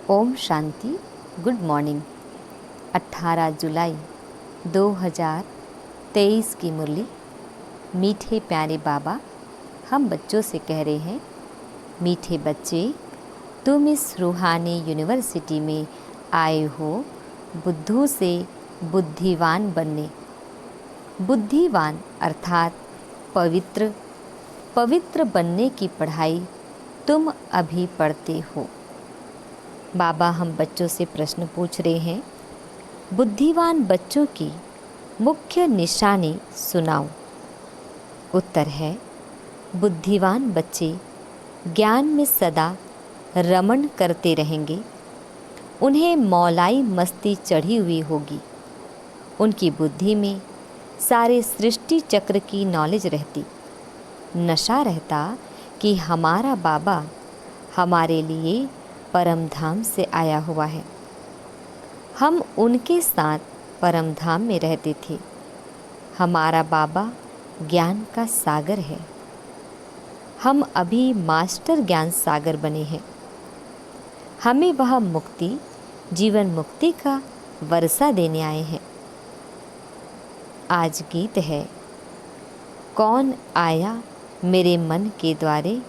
Om Shanti. Good morning. 18 जुलाई 2023 की मुरली। मीठे प्यारे बाबा हम बच्चों से कह रहे हैं, मीठे बच्चे, तुम इस रूहानी यूनिवर्सिटी में आए हो बुद्धू से बुद्धिवान बनने। बुद्धिवान अर्थात पवित्र, पवित्र बनने की पढ़ाई तुम अभी पढ़ते हो। बाबा हम बच्चों से प्रश्न पूछ रहे हैं, बुद्धिवान बच्चों की मुख्य निशानी सुनाओ। उत्तर है, बुद्धिवान बच्चे ज्ञान में सदा रमण करते रहेंगे। उन्हें मौलाई मस्ती चढ़ी हुई होगी। उनकी बुद्धि में सारे सृष्टि चक्र की नॉलेज रहती। नशा रहता कि हमारा बाबा हमारे लिए परम धाम से आया हुआ है। हम उनके साथ परम धाम में रहते थे। हमारा बाबा ज्ञान का सागर है। हम अभी मास्टर ज्ञान सागर बने हैं। हमें वह मुक्ति, जीवन मुक्ति का वर्षा देने आए हैं। आज गीत है, कौन आया मेरे मन के द्वारे।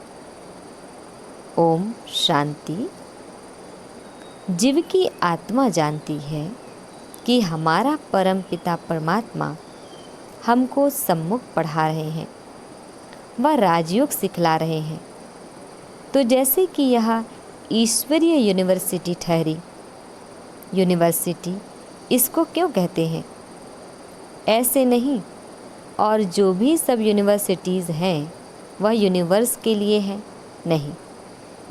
ओम शांति। जीव की आत्मा जानती है कि हमारा परम पिता परमात्मा हमको सम्मुख पढ़ा रहे हैं, वह राजयोग सिखला रहे हैं। तो जैसे कि यह ईश्वरीय यूनिवर्सिटी ठहरी। यूनिवर्सिटी इसको क्यों कहते हैं? ऐसे नहीं, और जो भी सब यूनिवर्सिटीज़ हैं वह यूनिवर्स के लिए हैं, नहीं।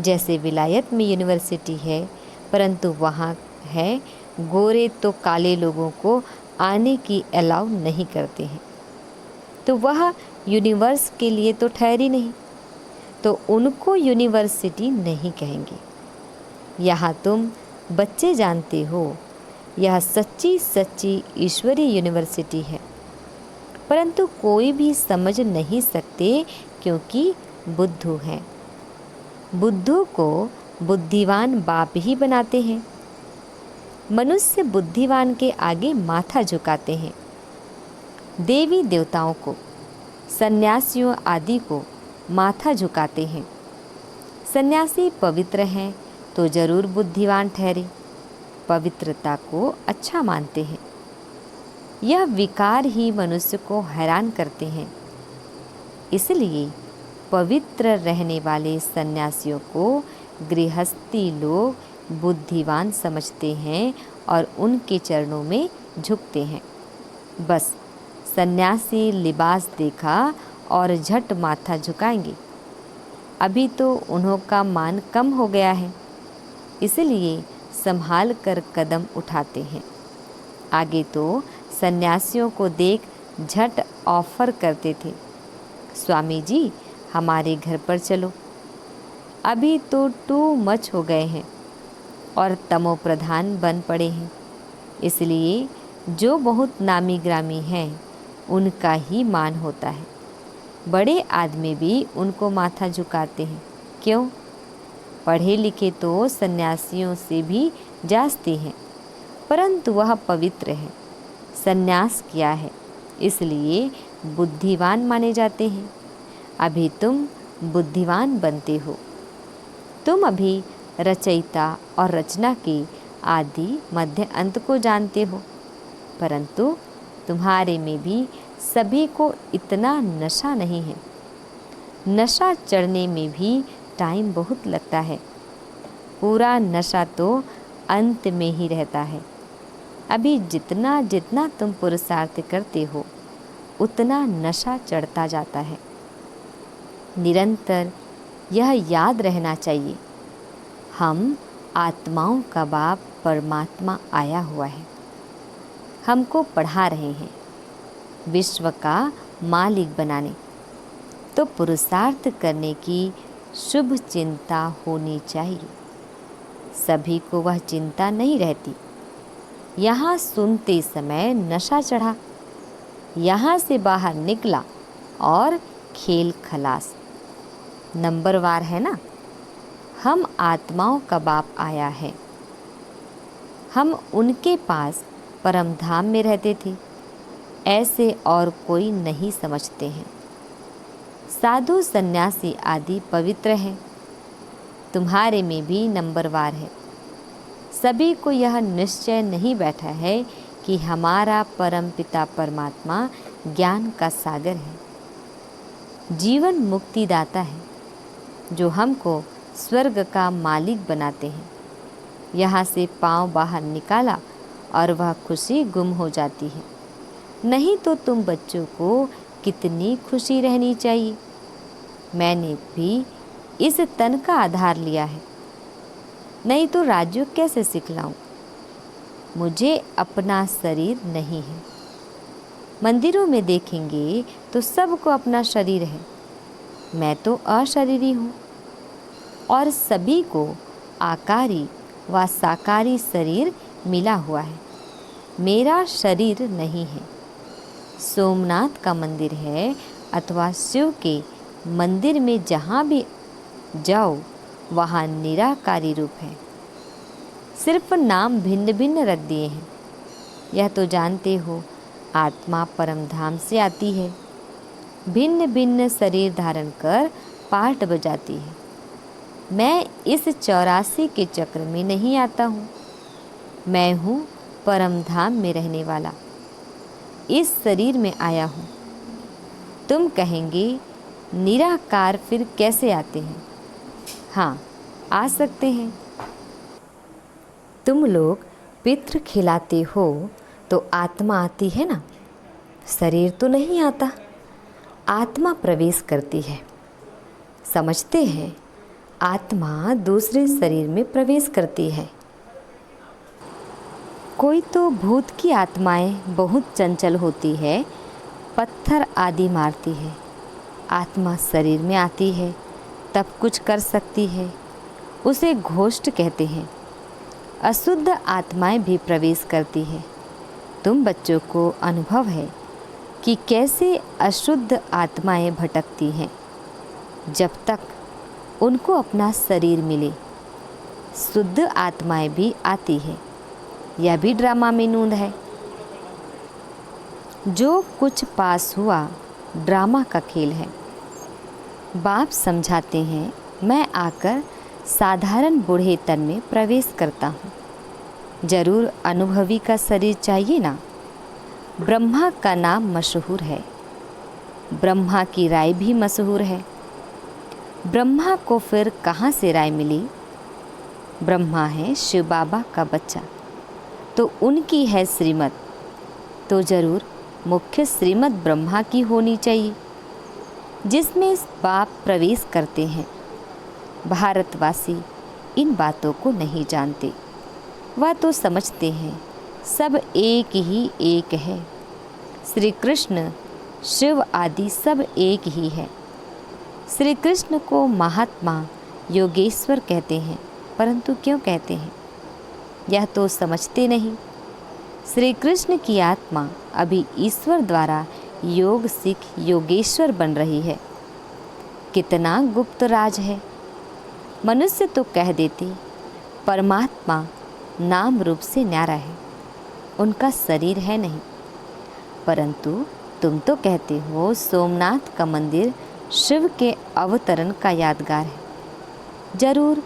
जैसे विलायत में यूनिवर्सिटी है, परंतु वहाँ है गोरे तो काले लोगों को आने की अलाउ नहीं करते हैं, तो वह यूनिवर्स के लिए तो ठहरी नहीं, तो उनको यूनिवर्सिटी नहीं कहेंगे। यहाँ तुम बच्चे जानते हो, यह सच्ची सच्ची ईश्वरीय यूनिवर्सिटी है, परंतु कोई भी समझ नहीं सकते क्योंकि बुद्धू हैं। बुद्धू को बुद्धिवान बाप ही बनाते हैं। मनुष्य बुद्धिवान के आगे माथा झुकाते हैं। देवी देवताओं को, सन्यासियों आदि को माथा झुकाते हैं। सन्यासी पवित्र हैं तो जरूर बुद्धिवान ठहरे, पवित्रता को अच्छा मानते हैं। यह विकार ही मनुष्य को हैरान करते हैं। इसलिए पवित्र रहने वाले सन्यासियों को गृहस्थी लोग बुद्धिवान समझते हैं और उनके चरणों में झुकते हैं। बस सन्यासी लिबास देखा और झट माथा झुकाएंगे। अभी तो उन्हों का मान कम हो गया है, इसलिए संभाल कर कदम उठाते हैं। आगे तो सन्यासियों को देख झट ऑफर करते थे, स्वामी जी हमारे घर पर चलो। अभी तो टू मच हो गए हैं और तमो प्रधान बन पड़े हैं, इसलिए जो बहुत नामी ग्रामी हैं उनका ही मान होता है। बड़े आदमी भी उनको माथा झुकाते हैं। क्यों? पढ़े लिखे तो सन्यासियों से भी जास्ती हैं, परंतु वह पवित्र है, सन्यास किया है, इसलिए बुद्धिवान माने जाते हैं। अभी तुम बुद्धिवान बनते हो। तुम अभी रचयिता और रचना के आदि मध्य अंत को जानते हो, परंतु तुम्हारे में भी सभी को इतना नशा नहीं है। नशा चढ़ने में भी टाइम बहुत लगता है। पूरा नशा तो अंत में ही रहता है। अभी जितना जितना तुम पुरुषार्थ करते हो उतना नशा चढ़ता जाता है। निरंतर यह याद रहना चाहिए, हम आत्माओं का बाप परमात्मा आया हुआ है, हमको पढ़ा रहे हैं विश्व का मालिक बनाने। तो पुरुषार्थ करने की शुभ चिंता होनी चाहिए। सभी को वह चिंता नहीं रहती। यहाँ सुनते समय नशा चढ़ा, यहाँ से बाहर निकला और खेल खलास। नंबरवार है ना। हम आत्माओं का बाप आया है, हम उनके पास परम धाम में रहते थे, ऐसे और कोई नहीं समझते हैं। साधु सन्यासी आदि पवित्र हैं, तुम्हारे में भी नंबरवार है। सभी को यह निश्चय नहीं बैठा है कि हमारा परम पिता परमात्मा ज्ञान का सागर है, जीवन मुक्तिदाता है, जो हमको स्वर्ग का मालिक बनाते हैं। यहाँ से पाँव बाहर निकाला और वह खुशी गुम हो जाती है। नहीं तो तुम बच्चों को कितनी खुशी रहनी चाहिए। मैंने भी इस तन का आधार लिया है, नहीं तो राजयोग कैसे सिखलाऊं। मुझे अपना शरीर नहीं है। मंदिरों में देखेंगे तो सबको अपना शरीर है, मैं तो अशरीरी हूँ। और सभी को आकारी व साकारी शरीर मिला हुआ है, मेरा शरीर नहीं है। सोमनाथ का मंदिर है अथवा शिव के मंदिर में जहाँ भी जाओ वहाँ निराकारी रूप है, सिर्फ नाम भिन्न भिन्न रख दिए हैं। यह तो जानते हो आत्मा परम धाम से आती है, भिन्न भिन्न शरीर धारण कर पाठ बजाती है। मैं इस 84 के चक्र में नहीं आता हूँ। मैं हूँ परम धाम में रहने वाला, इस शरीर में आया हूँ। तुम कहेंगे निराकार फिर कैसे आते हैं? हाँ, आ सकते हैं। तुम लोग पितृ खिलाते हो तो आत्मा आती है ना, शरीर तो नहीं आता, आत्मा प्रवेश करती है। समझते हैं, आत्मा दूसरे शरीर में प्रवेश करती है। कोई तो भूत की आत्माएं बहुत चंचल होती है, पत्थर आदि मारती है। आत्मा शरीर में आती है तब कुछ कर सकती है, उसे घोष्ट कहते हैं। अशुद्ध आत्माएं भी प्रवेश करती है। तुम बच्चों को अनुभव है कि कैसे अशुद्ध आत्माएं भटकती हैं, जब तक उनको अपना शरीर मिले। शुद्ध आत्माएं भी आती है, यह भी ड्रामा में नूंद है। जो कुछ पास हुआ ड्रामा का खेल है। बाप समझाते हैं, मैं आकर साधारण बूढ़े तन में प्रवेश करता हूँ। जरूर अनुभवी का शरीर चाहिए ना। ब्रह्मा का नाम मशहूर है, ब्रह्मा की राय भी मशहूर है। ब्रह्मा को फिर कहाँ से राय मिली? ब्रह्मा है शिव बाबा का बच्चा, तो उनकी है श्रीमत, तो जरूर मुख्य श्रीमत ब्रह्मा की होनी चाहिए, जिसमें बाप प्रवेश करते हैं। भारतवासी इन बातों को नहीं जानते, वह तो समझते हैं सब एक ही एक है। श्री कृष्ण शिव आदि सब एक ही है। श्री कृष्ण को महात्मा योगेश्वर कहते हैं, परंतु क्यों कहते हैं यह तो समझते नहीं। श्री कृष्ण की आत्मा अभी ईश्वर द्वारा योग सीख योगेश्वर बन रही है। कितना गुप्त राज है। मनुष्य तो कह देते परमात्मा नाम रूप से न्यारा है, उनका शरीर है नहीं। परंतु तुम तो कहते हो सोमनाथ का मंदिर शिव के अवतरण का यादगार है। जरूर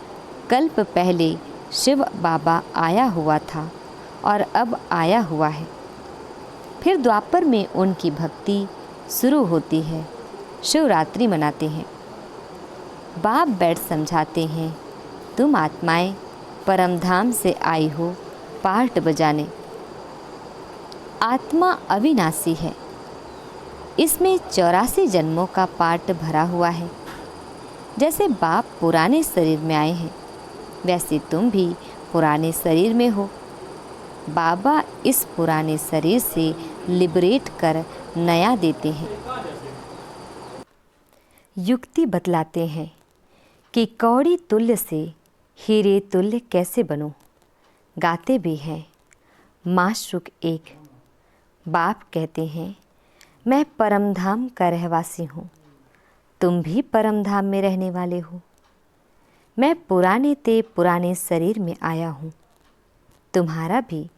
कल्प पहले शिव बाबा आया हुआ था और अब आया हुआ है। फिर द्वापर में उनकी भक्ति शुरू होती है, शिवरात्रि मनाते हैं। बाप बैठ समझाते हैं, तुम आत्माएं परमधाम से आई हो पाठ बजाने। आत्मा अविनाशी है, इसमें 84 जन्मों का पाठ भरा हुआ है। जैसे बाप पुराने शरीर में आए हैं, वैसे तुम भी पुराने शरीर में हो। बाबा इस पुराने शरीर से लिबरेट कर नया देते हैं। युक्ति बतलाते हैं कि कौड़ी तुल्य से हीरे तुल्य कैसे बनो। गाते भी हैं माशरुक एक। बाप कहते हैं, मैं परमधाम का रहवासी हूँ, तुम भी परमधाम में रहने वाले हो। मैं पुराने शरीर में आया हूँ, तुम्हारा भी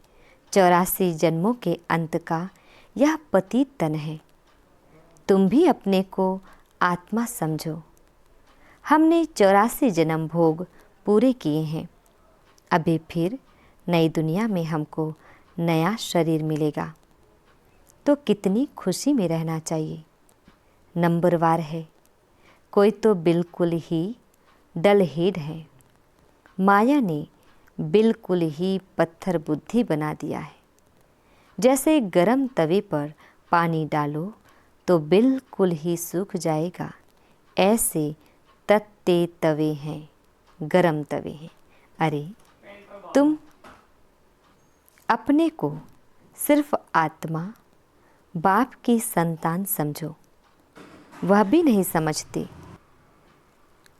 84 जन्मों के अंत का यह पतित तन है। तुम भी अपने को आत्मा समझो। हमने 84 जन्म भोग पूरे किए हैं। अभी फिर नई दुनिया में हमको नया शरीर मिलेगा, तो कितनी खुशी में रहना चाहिए। नंबरवार है, कोई तो बिल्कुल ही डल हेड है। माया ने बिल्कुल ही पत्थर बुद्धि बना दिया है। जैसे गरम तवे पर पानी डालो तो बिल्कुल ही सूख जाएगा, ऐसे तत्ते तवे हैं, गरम तवे हैं। अरे तुम अपने को सिर्फ आत्मा बाप की संतान समझो, वह भी नहीं समझते।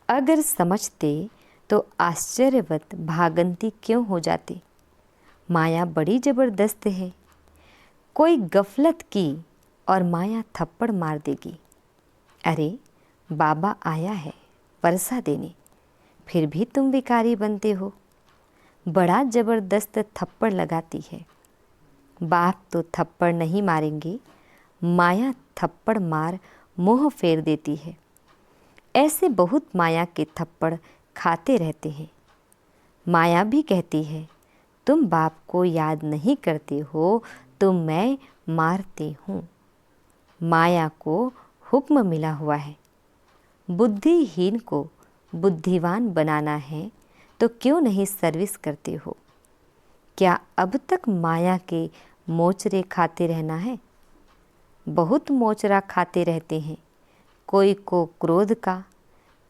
अगर समझते तो आश्चर्यवत भागंती क्यों हो जाती। माया बड़ी ज़बरदस्त है। कोई गफलत की और माया थप्पड़ मार देगी। अरे बाबा आया है वर्षा देने, फिर भी तुम भिखारी बनते हो। बड़ा ज़बरदस्त थप्पड़ लगाती है। बाप तो थप्पड़ नहीं मारेंगे, माया थप्पड़ मार मुँह फेर देती है। ऐसे बहुत माया के थप्पड़ खाते रहते हैं। माया भी कहती है, तुम बाप को याद नहीं करते हो तो मैं मारती हूँ। माया को हुक्म मिला हुआ है, बुद्धिहीन को बुद्धिवान बनाना है, तो क्यों नहीं सर्विस करते हो। क्या अब तक माया के मोचरे खाते रहना है। बहुत मोचरा खाते रहते हैं, कोई को क्रोध का,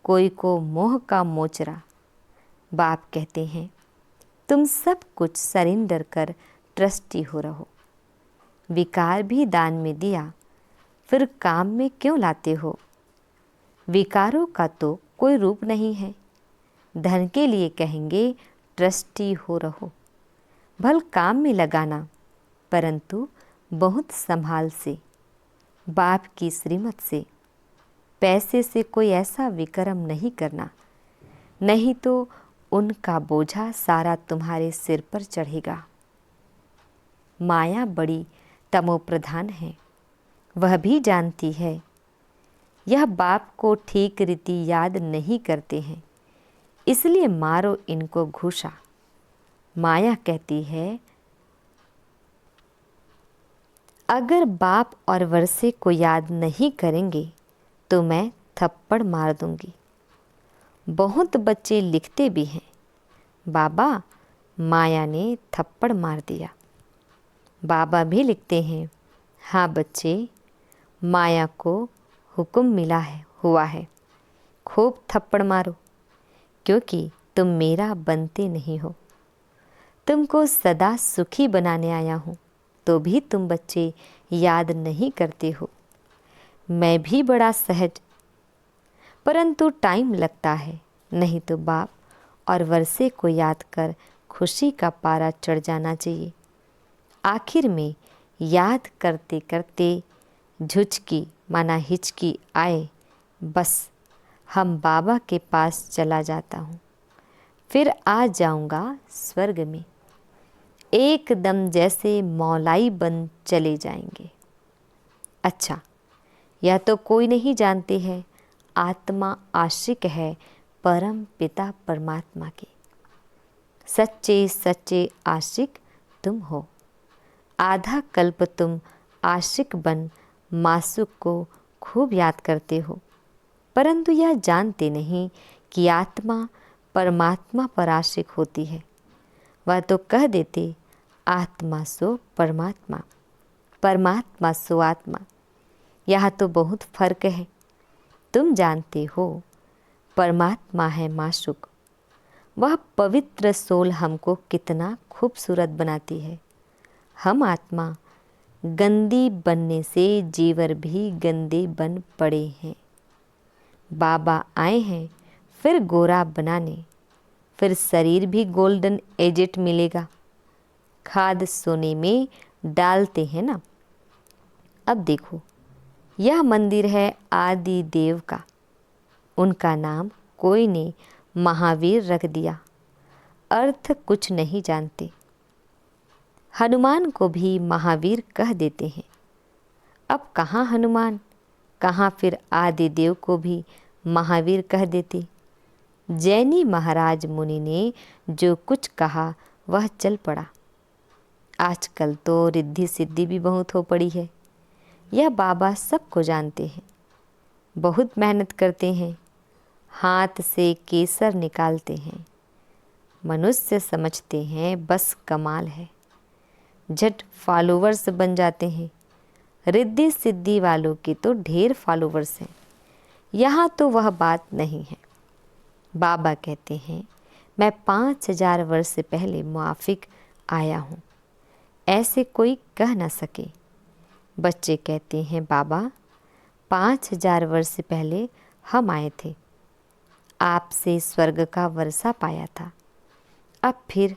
कोई को मोह का मोचरा। बाप कहते हैं, तुम सब कुछ सरेंडर कर ट्रस्टी हो रहो। विकार भी दान में दिया, फिर काम में क्यों लाते हो। विकारों का तो कोई रूप नहीं है। धन के लिए कहेंगे ट्रस्टी हो रहो, भल काम में लगाना, परंतु बहुत संभाल से, बाप की श्रीमत से। पैसे से कोई ऐसा विक्रम नहीं करना, नहीं तो उनका बोझा सारा तुम्हारे सिर पर चढ़ेगा। माया बड़ी तमोप्रधान है, वह भी जानती है। यह बाप को ठीक रीति याद नहीं करते हैं, इसलिए मारो इनको घूसा। माया कहती है, अगर बाप और वर्षे को याद नहीं करेंगे तो मैं थप्पड़ मार दूंगी। बहुत बच्चे लिखते भी हैं, बाबा माया ने थप्पड़ मार दिया। बाबा भी लिखते हैं, हाँ बच्चे, माया को हुक्म मिला हुआ है, खूब थप्पड़ मारो, क्योंकि तुम मेरा बनते नहीं हो। तुमको सदा सुखी बनाने आया हूँ, तो भी तुम बच्चे याद नहीं करते हो। मैं भी बड़ा सहज, परंतु टाइम लगता है, नहीं तो बाप और वर्षे को याद कर खुशी का पारा चढ़ जाना चाहिए। आखिर में याद करते करते झुचकी माना हिचकी आए, बस हम बाबा के पास चला जाता हूँ, फिर आ जाऊँगा स्वर्ग में, एकदम जैसे मौलाई बन चले जाएंगे। अच्छा, यह तो कोई नहीं जानते हैं, आत्मा आशिक है परम पिता परमात्मा के। सच्चे सच्चे आशिक तुम हो। आधा कल्प तुम आशिक बन मासुक को खूब याद करते हो, परंतु यह जानते नहीं कि आत्मा परमात्मा पर आशिक होती है। वह तो कह देते, आत्मा सो परमात्मा, परमात्मा सो आत्मा। यह तो बहुत फर्क है। तुम जानते हो परमात्मा है माशूक, वह पवित्र सोल हमको कितना खूबसूरत बनाती है। हम आत्मा गंदी बनने से जीवर भी गंदे बन पड़े हैं। बाबा आए हैं फिर गोरा बनाने, फिर शरीर भी गोल्डन एजेट मिलेगा। खाद सोने में डालते हैं ना। अब देखो, यह मंदिर है आदि देव का, उनका नाम कोई ने महावीर रख दिया। अर्थ कुछ नहीं जानते, हनुमान को भी महावीर कह देते हैं। अब कहाँ हनुमान, कहाँ फिर आदि देव को भी महावीर कह देते। जैनी महाराज मुनि ने जो कुछ कहा वह चल पड़ा। आजकल तो रिद्धि सिद्धि भी बहुत हो पड़ी है। यह बाबा सबको जानते हैं, बहुत मेहनत करते हैं, हाथ से केसर निकालते हैं। मनुष्य समझते हैं बस कमाल है, झट फॉलोवर्स बन जाते हैं। रिद्धि सिद्धि वालों के तो ढेर फॉलोवर्स हैं। यहाँ तो वह बात नहीं है। बाबा कहते हैं मैं 5000 वर्ष पहले मुआफिक आया हूँ, ऐसे कोई कह न सके। बच्चे कहते हैं बाबा 5000 वर्ष पहले हम आए थे, आपसे स्वर्ग का वर्षा पाया था। अब फिर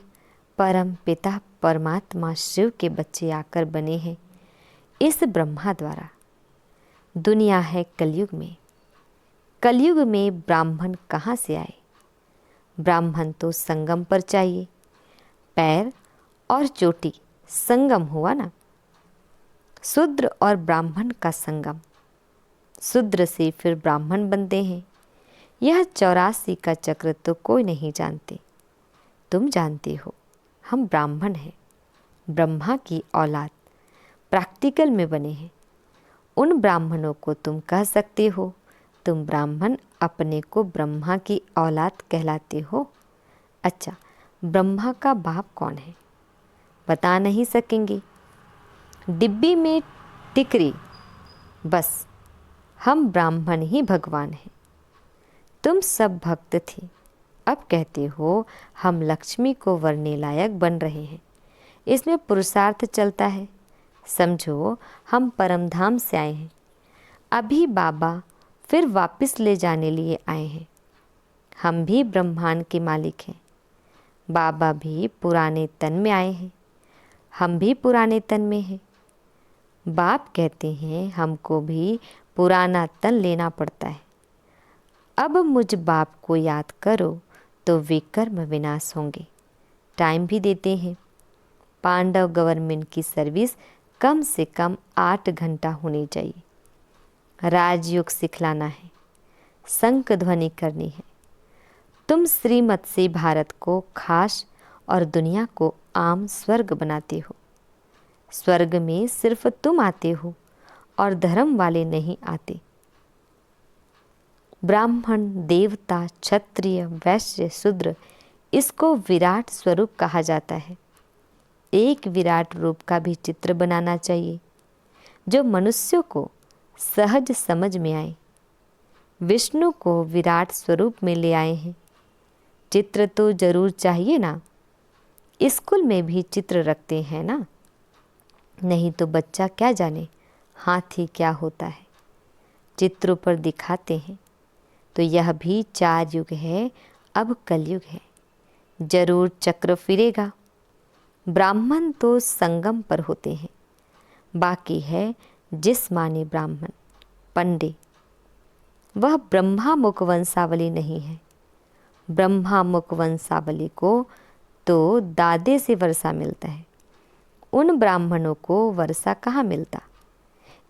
परम पिता परमात्मा शिव के बच्चे आकर बने हैं इस ब्रह्मा द्वारा। दुनिया है कलयुग में, कलयुग में ब्राह्मण कहाँ से आए? ब्राह्मण तो संगम पर चाहिए, पैर और चोटी संगम हुआ ना। शूद्र और ब्राह्मण का संगम, शूद्र से फिर ब्राह्मण बनते हैं। यह 84 का चक्र तो कोई नहीं जानते। तुम जानते हो, हम ब्राह्मण हैं, ब्रह्मा की औलाद, प्रैक्टिकल में बने हैं। उन ब्राह्मणों को तुम कह सकते हो तुम ब्राह्मण अपने को ब्रह्मा की औलाद कहलाते हो। अच्छा, ब्रह्मा का बाप कौन है? बता नहीं सकेंगे। डिब्बी में टिकरी, बस हम ब्राह्मण ही भगवान हैं। तुम सब भक्त थे, अब कहते हो हम लक्ष्मी को वरने लायक बन रहे हैं। इसमें पुरुषार्थ चलता है। समझो हम परमधाम से आए हैं, अभी बाबा फिर वापस ले जाने लिए आए हैं। हम भी ब्रह्मांड के मालिक हैं। बाबा भी पुराने तन में आए हैं, हम भी पुराने तन में हैं। बाप कहते हैं हमको भी पुराना तन लेना पड़ता है। अब मुझ बाप को याद करो तो विकर्म विनाश होंगे। टाइम भी देते हैं। पांडव गवर्नमेंट की सर्विस कम से कम 8 घंटा होनी चाहिए। राजयोग सिखलाना है, शंख ध्वनि करनी है। तुम श्रीमत से भारत को खास और दुनिया को आम स्वर्ग बनाते हो। स्वर्ग में सिर्फ तुम आते हो और धर्म वाले नहीं आते। ब्राह्मण, देवता, क्षत्रिय, वैश्य, शूद्र, इसको विराट स्वरूप कहा जाता है। एक विराट रूप का भी चित्र बनाना चाहिए जो मनुष्यों को सहज समझ में आए। विष्णु को विराट स्वरूप में ले आए हैं। चित्र तो जरूर चाहिए ना। स्कूल में भी चित्र रखते हैं ना, नहीं तो बच्चा क्या जाने हाथी क्या होता है। चित्रों पर दिखाते हैं। तो यह भी 4 युग है, अब कलयुग है। जरूर चक्र फिरेगा। ब्राह्मण तो संगम पर होते हैं, बाकी है जिस्मानी ब्राह्मण, पंडे। वह ब्रह्मा मुख वंशावली नहीं है। ब्रह्मा मुख वंशावली को तो दादे से वर्षा मिलता है, उन ब्राह्मणों को वर्षा कहाँ मिलता।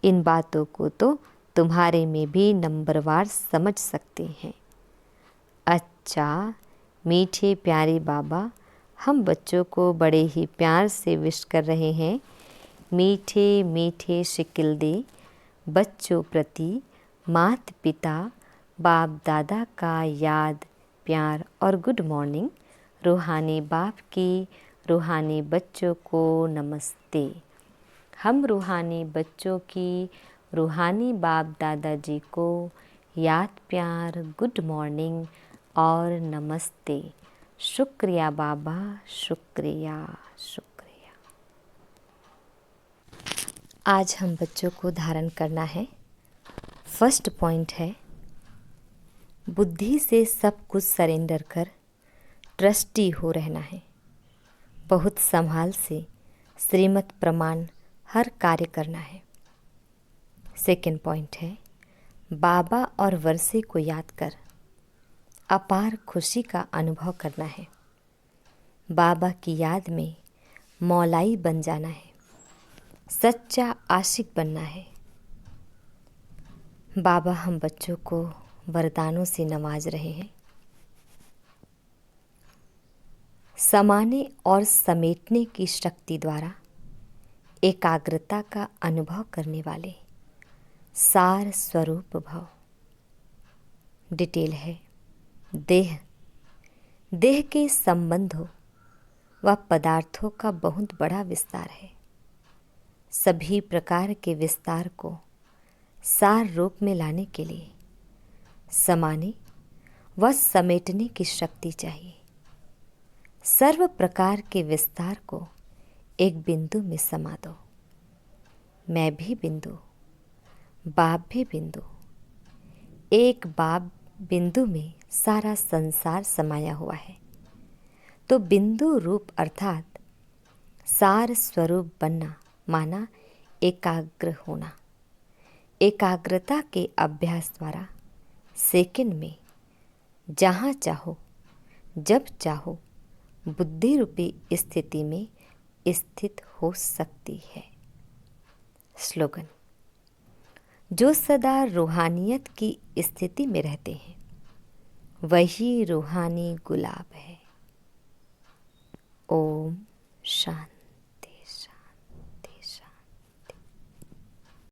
इन बातों को तो तुम्हारे में भी नंबरवार समझ सकते हैं। अच्छा, मीठे प्यारे बाबा, हम बच्चों को बड़े ही प्यार से विश कर रहे हैं। मीठे मीठे शिकिल दे बच्चों प्रति माता पिता बाप दादा का याद, प्यार और गुड मॉर्निंग। रूहानी बाप की रूहानी बच्चों को नमस्ते। हम रूहानी बच्चों की रूहानी बाप दादाजी को याद, प्यार, गुड मॉर्निंग और नमस्ते। शुक्रिया बाबा, शुक्रिया शुक्रिया। आज हम बच्चों को धारण करना है। फर्स्ट पॉइंट है, बुद्धि से सब कुछ सरेंडर कर ट्रस्टी हो रहना है। बहुत संभाल से श्रीमत प्रमाण हर कार्य करना है। सेकंड पॉइंट है, बाबा और वर्षे को याद कर अपार खुशी का अनुभव करना है। बाबा की याद में मौलाई बन जाना है, सच्चा आशिक बनना है। बाबा हम बच्चों को वरदानों से नवाज रहे हैं। समाने और समेटने की शक्ति द्वारा एकाग्रता का अनुभव करने वाले सार स्वरूप भव। डिटेल है, देह, देह के संबंधों व पदार्थों का बहुत बड़ा विस्तार है। सभी प्रकार के विस्तार को सार रूप में लाने के लिए समाने व समेटने की शक्ति चाहिए। सर्व प्रकार के विस्तार को एक बिंदु में समा दो। मैं भी बिंदु, बाप भी बिंदु। एक बाप बिंदु में सारा संसार समाया हुआ है। तो बिंदु रूप अर्थात सार स्वरूप बनना माना एकाग्र होना। एकाग्रता के अभ्यास द्वारा सेकंड में जहाँ चाहो जब चाहो बुद्धि रूपी स्थिति में स्थित हो सकती है। स्लोगन, जो सदा रूहानियत की स्थिति में रहते हैं वही रूहानी गुलाब है। ओम शांति।